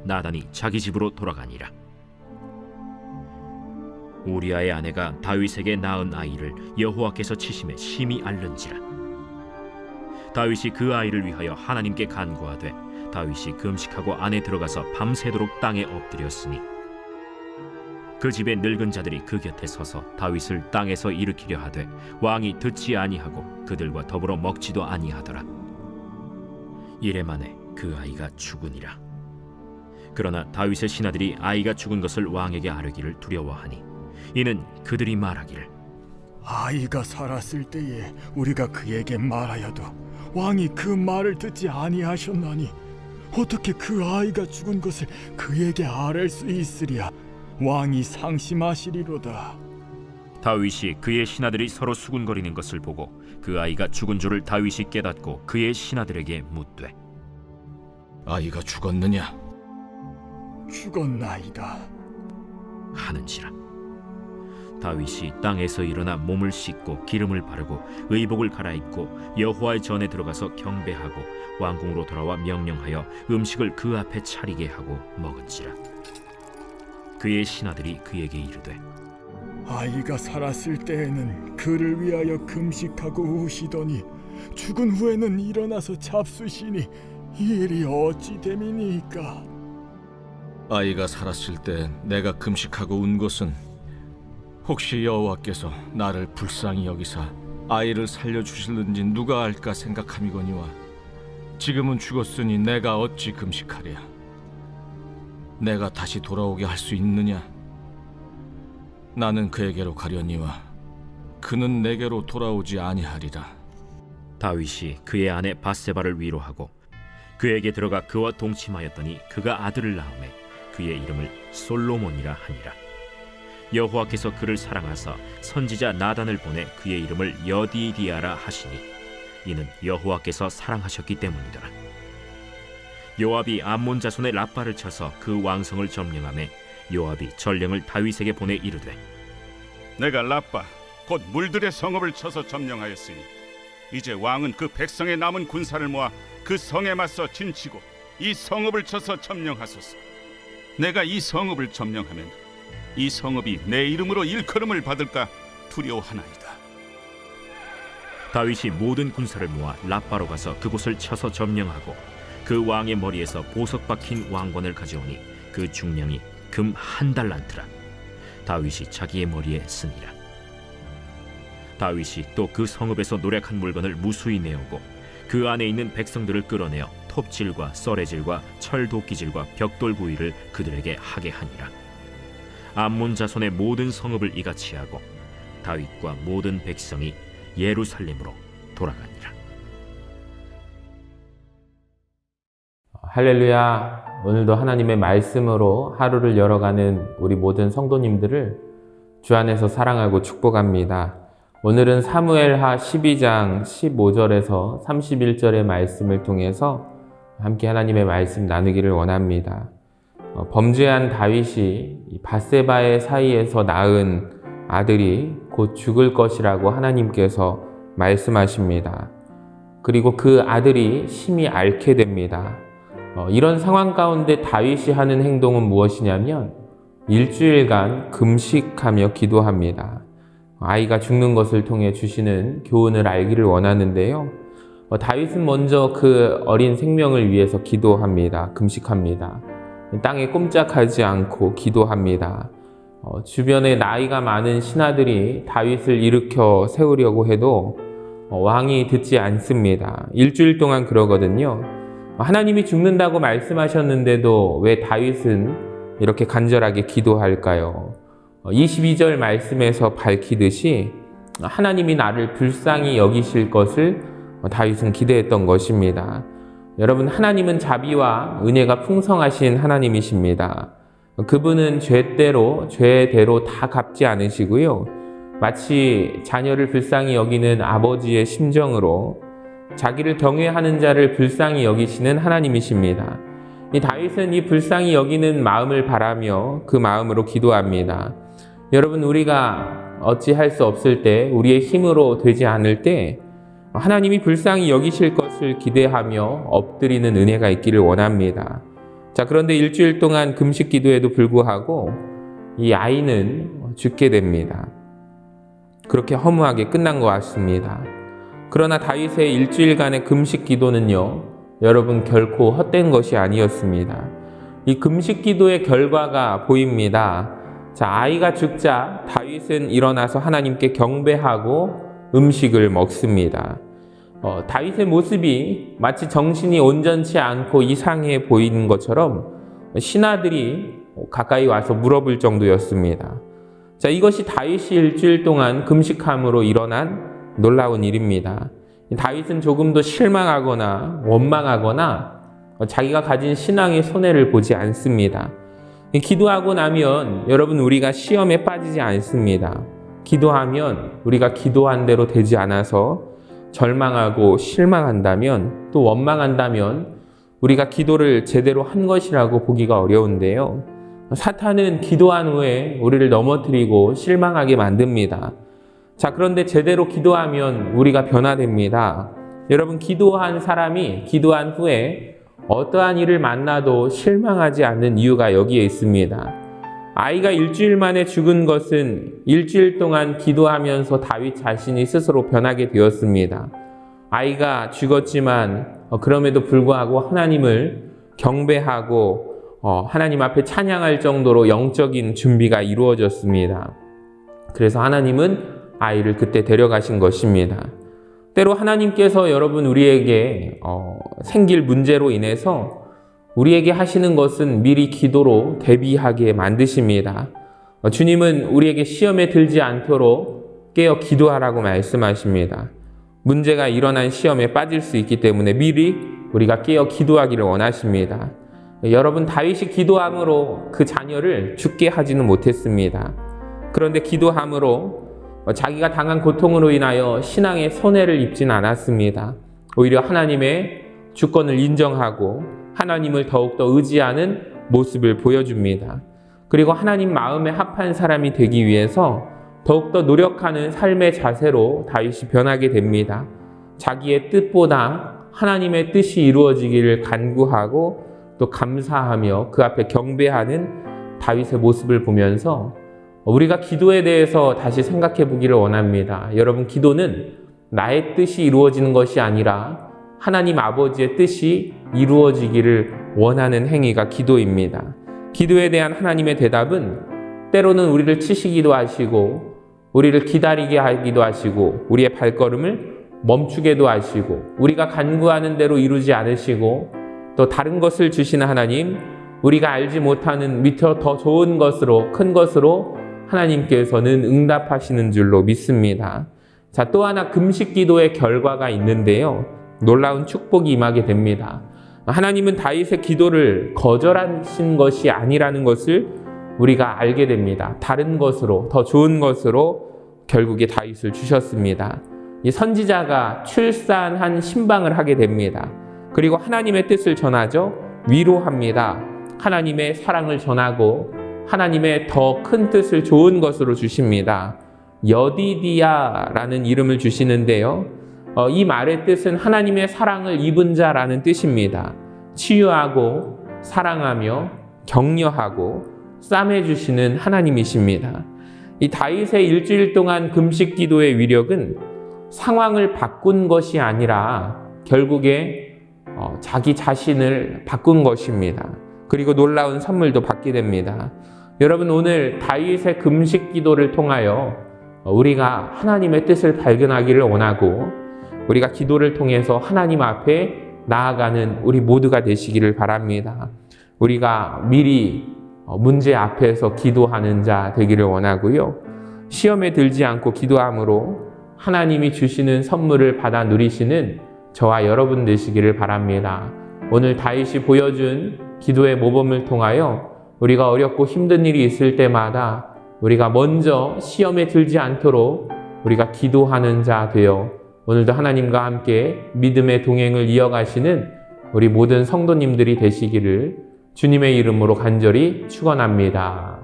나단이 자기 집으로 돌아가니라. 우리아의 아내가 다윗에게 낳은 아이를 여호와께서 치심에 심히 앓는지라. 다윗이 그 아이를 위하여 하나님께 간구하되 다윗이 금식하고 안에 들어가서 밤새도록 땅에 엎드렸으니 그 집의 늙은 자들이 그 곁에 서서 다윗을 땅에서 일으키려 하되 왕이 듣지 아니하고 그들과 더불어 먹지도 아니하더라. 이래 만에 그 아이가 죽으니라. 그러나 다윗의 신하들이 아이가 죽은 것을 왕에게 아뢰기를 두려워하니 이는 그들이 말하기를 아이가 살았을 때에 우리가 그에게 말하여도 왕이 그 말을 듣지 아니하셨나니 어떻게 그 아이가 죽은 것을 그에게 아뢰 수 있으랴. 왕이 상심하시리로다. 다윗이 그의 신하들이 서로 수군거리는 것을 보고 그 아이가 죽은 줄을 다윗이 깨닫고 그의 신하들에게 묻되 아이가 죽었느냐? 죽었나이다 하는지라. 다윗이 땅에서 일어나 몸을 씻고 기름을 바르고 의복을 갈아입고 여호와의 전에 들어가서 경배하고 왕궁으로 돌아와 명령하여 음식을 그 앞에 차리게 하고 먹은지라. 그의 신하들이 그에게 이르되 아이가 살았을 때에는 그를 위하여 금식하고 우시더니 죽은 후에는 일어나서 잡수시니 이 일이 어찌 됨이니까. 아이가 살았을 때 내가 금식하고 운 것은 혹시 여호와께서 나를 불쌍히 여기사 아이를 살려주실는지 누가 알까 생각함이거니와 지금은 죽었으니 내가 어찌 금식하랴. 내가 다시 돌아오게 할 수 있느냐? 나는 그에게로 가려니와 그는 내게로 돌아오지 아니하리라. 다윗이 그의 아내 바세바를 위로하고 그에게 들어가 그와 동침하였더니 그가 아들을 낳음에 그의 이름을 솔로몬이라 하니라. 여호와께서 그를 사랑하사 선지자 나단을 보내 그의 이름을 여디디아라 하시니 이는 여호와께서 사랑하셨기 때문이더라. 요압이 암몬 자손의 랍바를 쳐서 그 왕성을 점령하매 요압이 전령을 다윗에게 보내 이르되 내가 랍바 곧 물들의 성읍을 쳐서 점령하였으니 이제 왕은 그 백성의 남은 군사를 모아 그 성에 맞서 진치고 이 성읍을 쳐서 점령하소서. 내가 이 성읍을 점령하면 이 성읍이 내 이름으로 일컬음을 받을까 두려워하나이다. 다윗이 모든 군사를 모아 랍바로 가서 그곳을 쳐서 점령하고 그 왕의 머리에서 보석 박힌 왕관을 가져오니 그 중량이 금 1달란트라. 다윗이 자기의 머리에 쓰니라. 다윗이 또 그 성읍에서 노략한 물건을 무수히 내오고 그 안에 있는 백성들을 끌어내어 톱질과 썰애질과 철도끼질과 벽돌 구이를 그들에게 하게 하니라. 암몬 자손의 모든 성읍을 이같이 하고 다윗과 모든 백성이 예루살렘으로 돌아가니라. 할렐루야. 오늘도 하나님의 말씀으로 하루를 열어가는 우리 모든 성도님들을 주 안에서 사랑하고 축복합니다. 오늘은 사무엘하 12장 15절에서 31절의 말씀을 통해서 함께 하나님의 말씀 나누기를 원합니다. 범죄한 다윗이 밧세바의 사이에서 낳은 아들이 곧 죽을 것이라고 하나님께서 말씀하십니다. 그리고 그 아들이 심히 앓게 됩니다. 이런 상황 가운데 다윗이 하는 행동은 무엇이냐면 일주일간 금식하며 기도합니다. 아이가 죽는 것을 통해 주시는 교훈을 알기를 원하는데요. 다윗은 먼저 그 어린 생명을 위해서 기도합니다. 금식합니다. 땅에 꼼짝하지 않고 기도합니다. 주변에 나이가 많은 신하들이 다윗을 일으켜 세우려고 해도 왕이 듣지 않습니다. 일주일 동안 그러거든요. 하나님이 죽는다고 말씀하셨는데도 왜 다윗은 이렇게 간절하게 기도할까요? 22절 말씀에서 밝히듯이 하나님이 나를 불쌍히 여기실 것을 다윗은 기대했던 것입니다. 여러분, 하나님은 자비와 은혜가 풍성하신 하나님이십니다. 그분은 죄대로 다 갚지 않으시고요. 마치 자녀를 불쌍히 여기는 아버지의 심정으로 자기를 경외하는 자를 불쌍히 여기시는 하나님이십니다. 이 다윗은 이 불쌍히 여기는 마음을 바라며 그 마음으로 기도합니다. 여러분, 우리가 어찌할 수 없을 때, 우리의 힘으로 되지 않을 때 하나님이 불쌍히 여기실 것을 기대하며 엎드리는 은혜가 있기를 원합니다. 자, 그런데 일주일 동안 금식 기도에도 불구하고 이 아이는 죽게 됩니다. 그렇게 허무하게 끝난 것 같습니다. 그러나 다윗의 일주일간의 금식 기도는요, 여러분 결코 헛된 것이 아니었습니다. 이 금식 기도의 결과가 보입니다. 자, 아이가 죽자 다윗은 일어나서 하나님께 경배하고 음식을 먹습니다. 다윗의 모습이 마치 정신이 온전치 않고 이상해 보이는 것처럼 신하들이 가까이 와서 물어볼 정도였습니다. 자, 이것이 다윗이 일주일 동안 금식함으로 일어난 놀라운 일입니다. 다윗은 조금도 실망하거나 원망하거나 자기가 가진 신앙의 손해를 보지 않습니다. 기도하고 나면 여러분 우리가 시험에 빠지지 않습니다. 기도하면 우리가 기도한 대로 되지 않아서 절망하고 실망한다면, 또 원망한다면 우리가 기도를 제대로 한 것이라고 보기가 어려운데요. 사탄은 기도한 후에 우리를 넘어뜨리고 실망하게 만듭니다. 자, 그런데 제대로 기도하면 우리가 변화됩니다. 여러분, 기도한 사람이 기도한 후에 어떠한 일을 만나도 실망하지 않는 이유가 여기에 있습니다. 아이가 일주일 만에 죽은 것은 일주일 동안 기도하면서 다윗 자신이 스스로 변하게 되었습니다. 아이가 죽었지만 그럼에도 불구하고 하나님을 경배하고 하나님 앞에 찬양할 정도로 영적인 준비가 이루어졌습니다. 그래서 하나님은 아이를 그때 데려가신 것입니다. 때로 하나님께서 여러분 우리에게 생길 문제로 인해서 우리에게 하시는 것은 미리 기도로 대비하게 만드십니다. 주님은 우리에게 시험에 들지 않도록 깨어 기도하라고 말씀하십니다. 문제가 일어난 시험에 빠질 수 있기 때문에 미리 우리가 깨어 기도하기를 원하십니다. 여러분, 다윗이 기도함으로 그 자녀를 죽게 하지는 못했습니다. 그런데 기도함으로 자기가 당한 고통으로 인하여 신앙의 손해를 입지는 않았습니다. 오히려 하나님의 주권을 인정하고 하나님을 더욱더 의지하는 모습을 보여줍니다. 그리고 하나님 마음에 합한 사람이 되기 위해서 더욱더 노력하는 삶의 자세로 다윗이 변하게 됩니다. 자기의 뜻보다 하나님의 뜻이 이루어지기를 간구하고 또 감사하며 그 앞에 경배하는 다윗의 모습을 보면서 우리가 기도에 대해서 다시 생각해 보기를 원합니다. 여러분, 기도는 나의 뜻이 이루어지는 것이 아니라 하나님 아버지의 뜻이 이루어지기를 원하는 행위가 기도입니다. 기도에 대한 하나님의 대답은 때로는 우리를 치시기도 하시고 우리를 기다리게 하기도 하시고 우리의 발걸음을 멈추게도 하시고 우리가 간구하는 대로 이루지 않으시고 또 다른 것을 주시는 하나님, 우리가 알지 못하는 미처 더 좋은 것으로, 큰 것으로 하나님께서는 응답하시는 줄로 믿습니다. 자, 또 하나 금식 기도의 결과가 있는데요. 놀라운 축복이 임하게 됩니다. 하나님은 다윗의 기도를 거절하신 것이 아니라는 것을 우리가 알게 됩니다. 다른 것으로, 더 좋은 것으로 결국에 다윗을 주셨습니다. 이 선지자가 출산한 신방을 하게 됩니다. 그리고 하나님의 뜻을 전하죠. 위로합니다. 하나님의 사랑을 전하고 하나님의 더 큰 뜻을 좋은 것으로 주십니다. 여디디아라는 이름을 주시는데요. 이 말의 뜻은 하나님의 사랑을 입은 자라는 뜻입니다. 치유하고 사랑하며 격려하고 싸매주시는 하나님이십니다. 이 다윗의 일주일 동안 금식 기도의 위력은 상황을 바꾼 것이 아니라 결국에 자기 자신을 바꾼 것입니다. 그리고 놀라운 선물도 받게 됩니다. 여러분, 오늘 다윗의 금식 기도를 통하여 우리가 하나님의 뜻을 발견하기를 원하고 우리가 기도를 통해서 하나님 앞에 나아가는 우리 모두가 되시기를 바랍니다. 우리가 미리 문제 앞에서 기도하는 자 되기를 원하고요. 시험에 들지 않고 기도함으로 하나님이 주시는 선물을 받아 누리시는 저와 여러분 되시기를 바랍니다. 오늘 다윗이 보여준 기도의 모범을 통하여 우리가 어렵고 힘든 일이 있을 때마다 우리가 먼저 시험에 들지 않도록 우리가 기도하는 자 되어 오늘도 하나님과 함께 믿음의 동행을 이어가시는 우리 모든 성도님들이 되시기를 주님의 이름으로 간절히 축원합니다.